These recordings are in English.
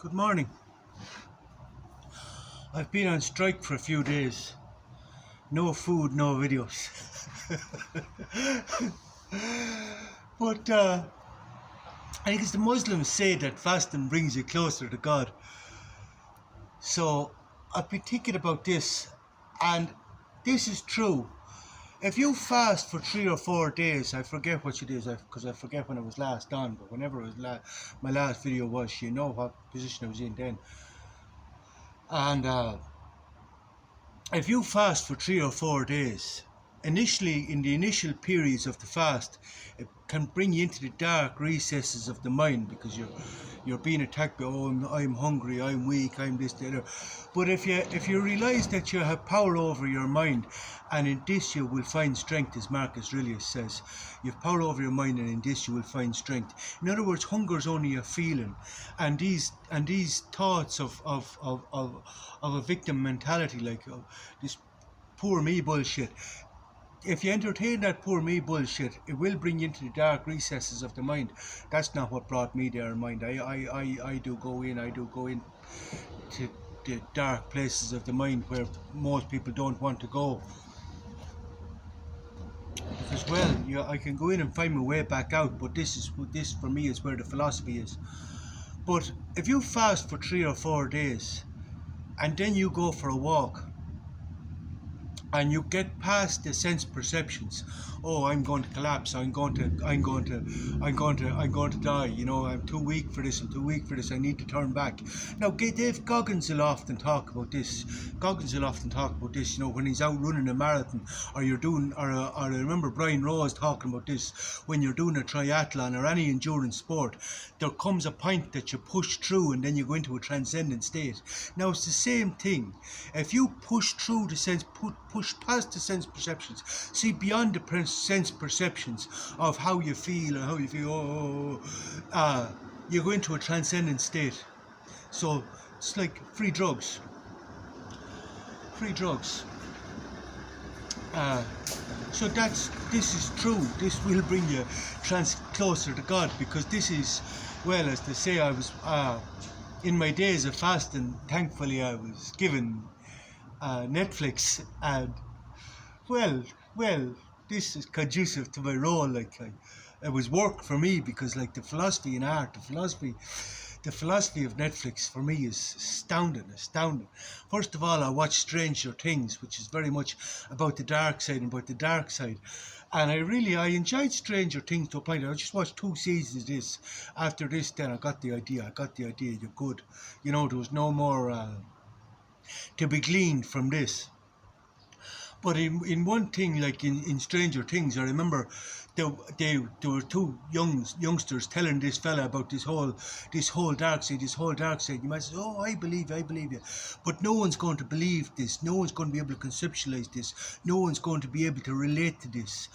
Good morning. I've been on strike for a few days. No food, no videos. But I think it's the Muslims say that fasting brings you closer to God. So I've been thinking about this, and this is true. If you fast for 3 or 4 days, I forget what it is, because I forget when it was last done, but whenever it was my last video was, you know what position I was in then. And if you fast for 3 or 4 days, initially in the initial periods of the fast, it can bring you into the dark recesses of the mind, because you're being attacked by, I'm hungry, I'm weak, I'm this, the other. But if you realise that you have power over your mind, and in this you will find strength, as Marcus Aurelius says, you have power over your mind, and in this you will find strength. In other words, hunger is only a feeling, and these thoughts of a victim mentality, like this poor me bullshit. If you entertain that poor me bullshit, it will bring you into the dark recesses of the mind. That's not what brought me there in mind. I do go in to the dark places of the mind where most people don't want to go. Because, well, I can go in and find my way back out, but this for me is where the philosophy is. But if you fast for 3 or 4 days, and then you go for a walk, and you get past the sense perceptions, I'm going to collapse, I'm going to die, I'm too weak for this, I need to turn back. Now, Dave Goggins will often talk about this, when he's out running a marathon, or I remember Brian Rose talking about this, when you're doing a triathlon or any endurance sport, there comes a point that you push through, and then you go into a transcendent state. Now, it's the same thing. If you push through the sense, push past the sense perceptions, see beyond the sense perceptions of how you feel, you go into a transcendent state. So it's like free drugs. So this is true. This will bring you closer to God, because this is, well, as they say, I was in my days of fasting, thankfully I was given Netflix, and well, this is conducive to my role. It was work for me, because like the philosophy in art, the philosophy of Netflix for me is astounding. First of all, I watched Stranger Things, which is very much about the dark side, and I enjoyed Stranger Things to a point. I just watched 2 seasons of this. After this, then I got the idea. You're good. There was no more to be gleaned from this. But in one thing, like in Stranger Things, I remember there were 2 youngsters telling this fella about this whole dark side. You might say, I believe you. But no one's going to believe this. No one's going to be able to conceptualize this. No one's going to be able to relate to this.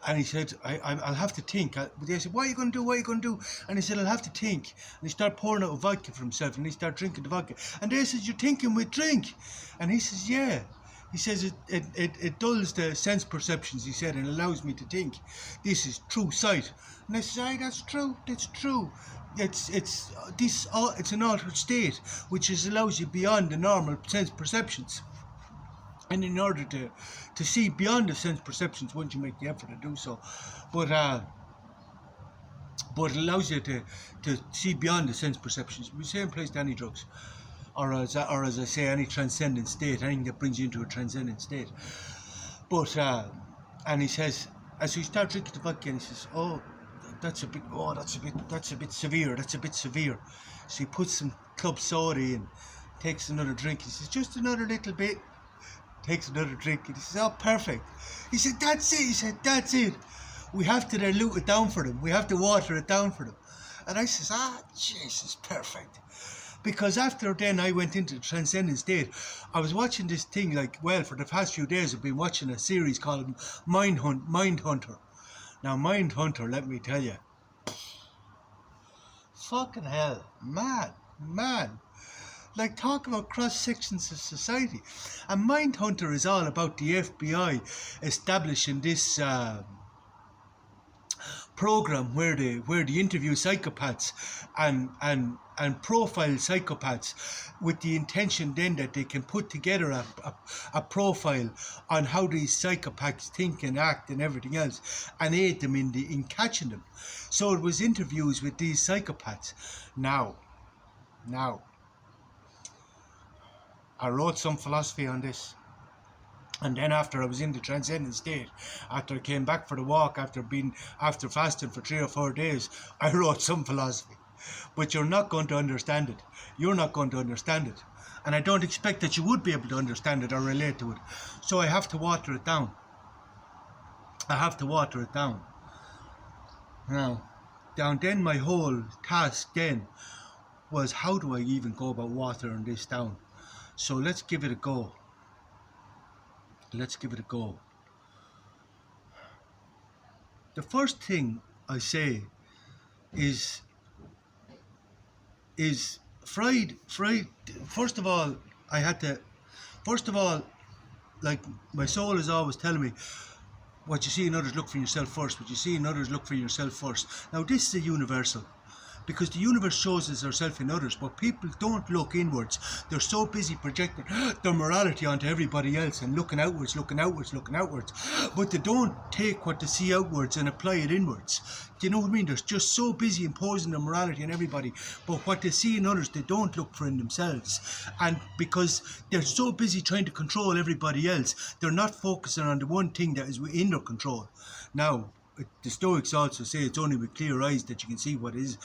And he said, I'll have to think. They said, what are you going to do? And he said, I'll have to think. And he started pouring out a vodka for himself, and he started drinking the vodka. And they said, you're thinking with drink? And he says, yeah. He says it dulls the sense perceptions, he said, and allows me to think. This is true sight. And I said, that's true. It's an altered state, which allows you beyond the normal sense perceptions. And in order to see beyond the sense perceptions, once you make the effort to do so, but it allows you to see beyond the sense perceptions. We say in place to any drugs. Or as I say, any transcendent state, anything that brings you into a transcendent state. But and he says, as we start drinking the vodka, he says, that's a bit severe. So he puts some club soda in, takes another drink. He says, just another little bit. Takes another drink, and he says, perfect. He said, that's it. We have to dilute it down for them. We have to water it down for them. And I says, Jesus, perfect. Because after then I went into the transcendent state. I was watching this thing, for the past few days I've been watching a series called Mindhunter. Now, Mindhunter, let me tell you, fucking hell, man. Like, talk about cross-sections of society. And Mindhunter is all about the FBI establishing this program where they interview psychopaths and and profile psychopaths with the intention then that they can put together a profile on how these psychopaths think and act and everything else, and aid them in catching them. So it was interviews with these psychopaths. Now, I wrote some philosophy on this. And then after I was in the transcendent state, after I came back for the walk, after fasting for 3 or 4 days, I wrote some philosophy. But you're not going to understand it. You're not going to understand it. And I don't expect that you would be able to understand it or relate to it. So I have to water it down. Now, then my whole task then was, how do I even go about watering this down? So let's give it a go. The first thing I say is Freud, first of all, like, my soul is always telling me, what you see in others, look for yourself first. What you see in others, look for yourself first. Now, this is a universal, because the universe shows us ourselves in others, but people don't look inwards. They're so busy projecting their morality onto everybody else and looking outwards, but they don't take what they see outwards and apply it inwards. Do you know what I mean? They're just so busy imposing their morality on everybody, but what they see in others, they don't look for in themselves. And because they're so busy trying to control everybody else, they're not focusing on the one thing that is within their control. Now, the Stoics also say it's only with clear eyes that you can see what is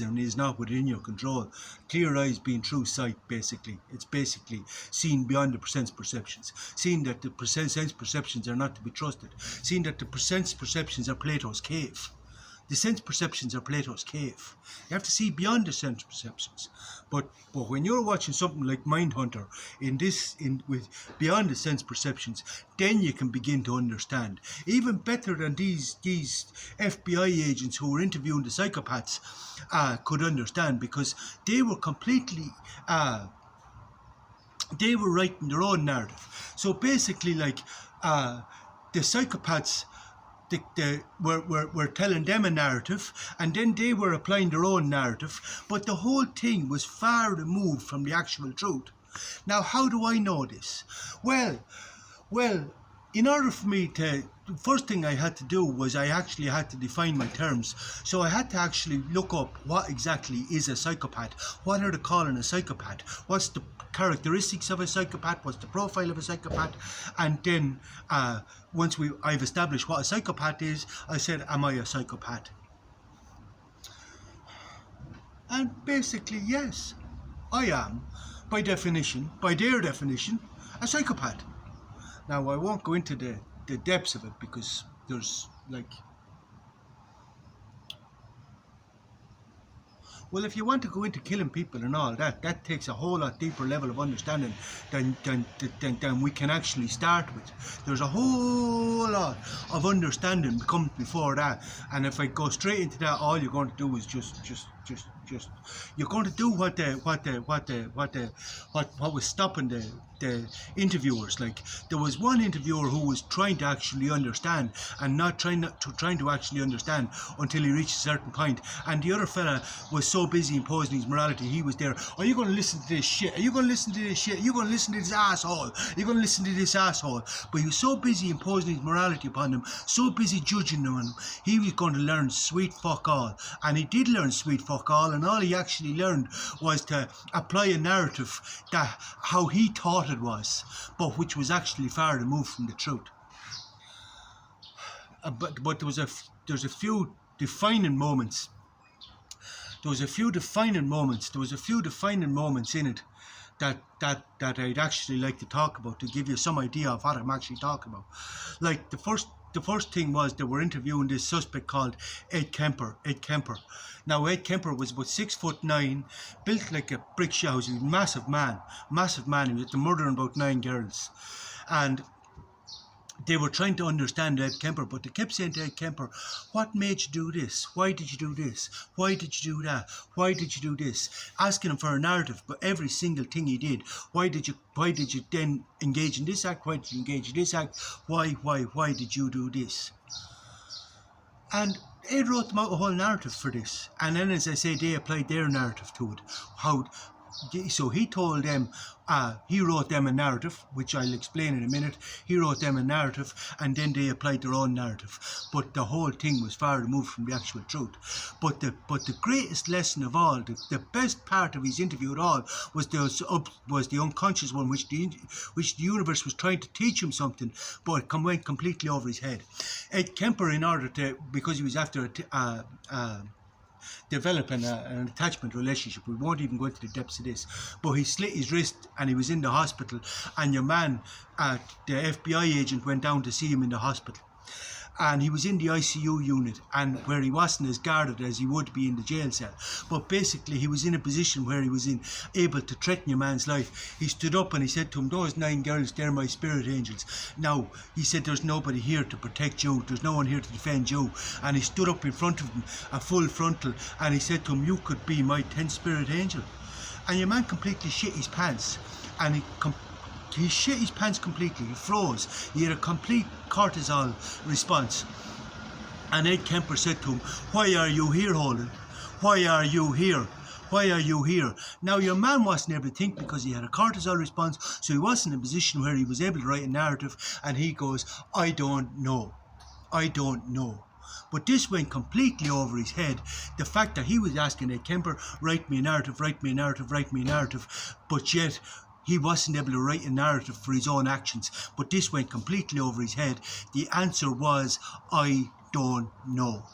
and is not within your control. Clear eyes being true sight, basically. It's basically seeing beyond the sense perceptions. Seeing that the sense perceptions are not to be trusted. Seeing that the sense perceptions are Plato's cave. The sense perceptions are Plato's cave. You have to see beyond the sense perceptions. But when you're watching something like Mindhunter with beyond the sense perceptions, then you can begin to understand. Even better than these FBI agents who were interviewing the psychopaths could understand, because they were completely they were writing their own narrative. So basically, like, the psychopaths, they were telling them a narrative, and then they were applying their own narrative, but the whole thing was far removed from the actual truth. Now, how do I know this? Well, in order for me to, the first thing I had to do was I actually had to define my terms. So I had to actually look up what exactly is a psychopath. What are they calling a psychopath? What's the characteristics of a psychopath? What's the profile of a psychopath? And then once I've established what a psychopath is, I said, am I a psychopath? And basically, yes, I am, by their definition, a psychopath. Now, I won't go into the depths of it, because there's, like, well, if you want to go into killing people and all that takes a whole lot deeper level of understanding than we can actually start with. There's a whole lot of understanding comes before that, and if I go straight into that, all you're going to do is just you're going to do what was stopping the interviewers. Like, there was one interviewer who was trying to actually understand, and not trying to actually understand until he reached a certain point, and the other fella was so busy imposing his morality. He was there, are you going to listen to this shit? Are you going to listen to this shit? Are you going to listen to this asshole? Are you going to listen to this asshole? But he was so busy imposing his morality upon them, so busy judging them, and he was going to learn sweet fuck all. And he did learn sweet fuck all, and all he actually learned was to apply a narrative that how he thought it was, but which was actually far removed from the truth. But there's a few defining moments. There was a few defining moments in it that I'd actually like to talk about, to give you some idea of what I'm actually talking about. Like, the first thing was they were interviewing this suspect called Ed Kemper. Now, Ed Kemper was about 6'9", built like a brick house. He was a massive man. He was murdering about 9 girls. And they were trying to understand Ed Kemper, but they kept saying to Ed Kemper, what made you do this? Why did you do this? Why did you do that? Why did you do this? Asking him for a narrative, but every single thing he did. Why did you then engage in this act? Why did you engage in this act? Why did you do this? And Ed wrote them out a whole narrative for this, and then, as I say, they applied their narrative to it. So he told them, he wrote them a narrative, which I'll explain in a minute. He wrote them a narrative, and then they applied their own narrative. But the whole thing was far removed from the actual truth. But the greatest lesson of all, the best part of his interview at all, was the unconscious one, which the universe was trying to teach him something, but it went completely over his head. Ed Kemper, in order to, because he was after developing an attachment relationship. We won't even go into the depths of this, but he slit his wrist and he was in the hospital, and your man, the FBI agent, went down to see him in the hospital, and he was in the ICU unit, and where he wasn't as guarded as he would be in the jail cell, but basically he was in a position where he was able to threaten your man's life. He stood up and he said to him, "Those 9 girls, they're my spirit angels." Now, he said, "There's nobody here to protect you, there's no one here to defend you," and he stood up in front of him, a full frontal, and he said to him, "You could be my 10th spirit angel." And your man completely shit his pants, and he shit his pants completely. He froze. He had a complete cortisol response. And Ed Kemper said to him, "Why are you here, Holden? Why are you here? Why are you here?" Now, your man wasn't able to think because he had a cortisol response, so he wasn't in a position where he was able to write a narrative, and he goes, "I don't know. I don't know." But this went completely over his head. The fact that he was asking Ed Kemper, "Write me a narrative, write me a narrative, write me a narrative," but yet he wasn't able to write a narrative for his own actions. But this went completely over his head. The answer was, "I don't know."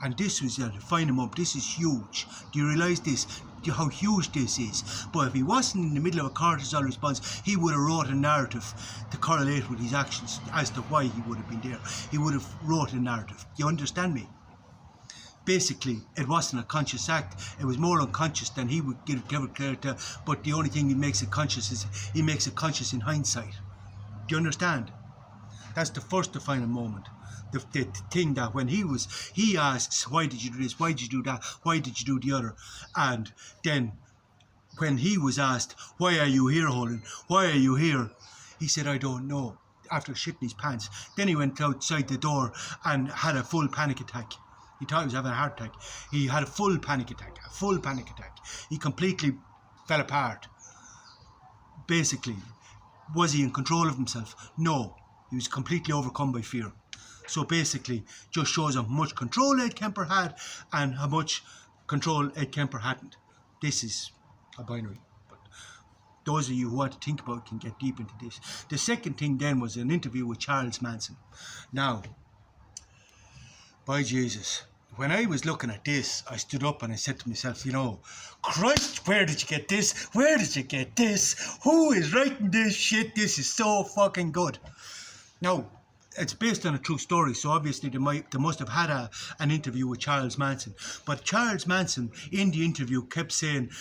And this was a defining moment. This is huge. Do you realise this? How huge this is? But if he wasn't in the middle of a cortisol response, he would have wrote a narrative to correlate with his actions as to why he would have been there. He would have wrote a narrative. Do you understand me? Basically, it wasn't a conscious act. It was more unconscious than he would give credit to. But the only thing he makes it conscious is he makes it conscious in hindsight. Do you understand? That's the first defining moment. The thing that when he asks, "Why did you do this? Why did you do that? Why did you do the other?" And then when he was asked, "Why are you here, Holden? Why are you here?" he said, "I don't know," after shitting his pants. Then he went outside the door and had a full panic attack. He thought he was having a heart attack. He had a full panic attack. He completely fell apart. Basically, was he in control of himself? No. He was completely overcome by fear. So basically, just shows how much control Ed Kemper had and how much control Ed Kemper hadn't. This is a binary. But those of you who want to think about it can get deep into this. The second thing then was an interview with Charles Manson. Now, by Jesus, when I was looking at this, I stood up and I said to myself, "Christ, where did you get this? Where did you get this? Who is writing this shit? This is so fucking good." Now, it's based on a true story, so obviously they must have had an interview with Charles Manson. But Charles Manson, in the interview, kept saying,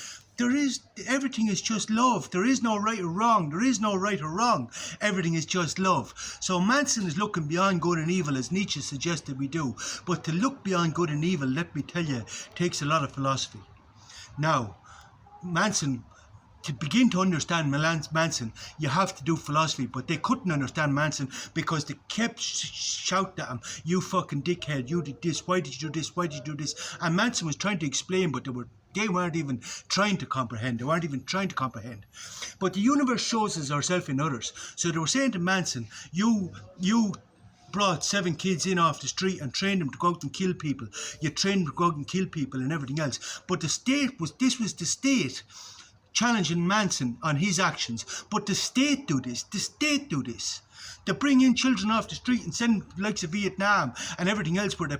everything is just love. There is no right or wrong. There is no right or wrong. Everything is just love. So Manson is looking beyond good and evil, as Nietzsche suggested we do. But to look beyond good and evil, let me tell you, takes a lot of philosophy. Now, to begin to understand Manson, you have to do philosophy, but they couldn't understand Manson because they kept shouting at him, "You fucking dickhead, you did this, why did you do this, why did you do this?" And Manson was trying to explain, but they weren't even trying to comprehend. But the universe shows us ourselves in others. So they were saying to Manson, you brought 7 kids in off the street and trained them to go out and kill people. You trained them to go out and kill people and everything else. But this was the state challenging Manson on his actions. But the state do this. They bring in children off the street and send them to the likes of Vietnam and everything else where they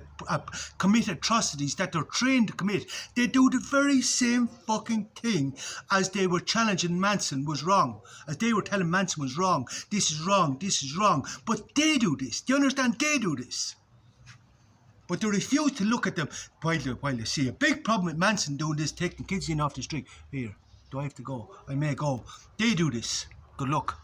commit atrocities that they're trained to commit. They do the very same fucking thing as they were challenging Manson was wrong. As they were telling Manson was wrong. This is wrong. But they do this. Do you understand? They do this. But they refuse to look at them while they see a big problem with Manson doing this, taking kids in off the street. Here. Do I have to go? I may go. They do this. Good luck.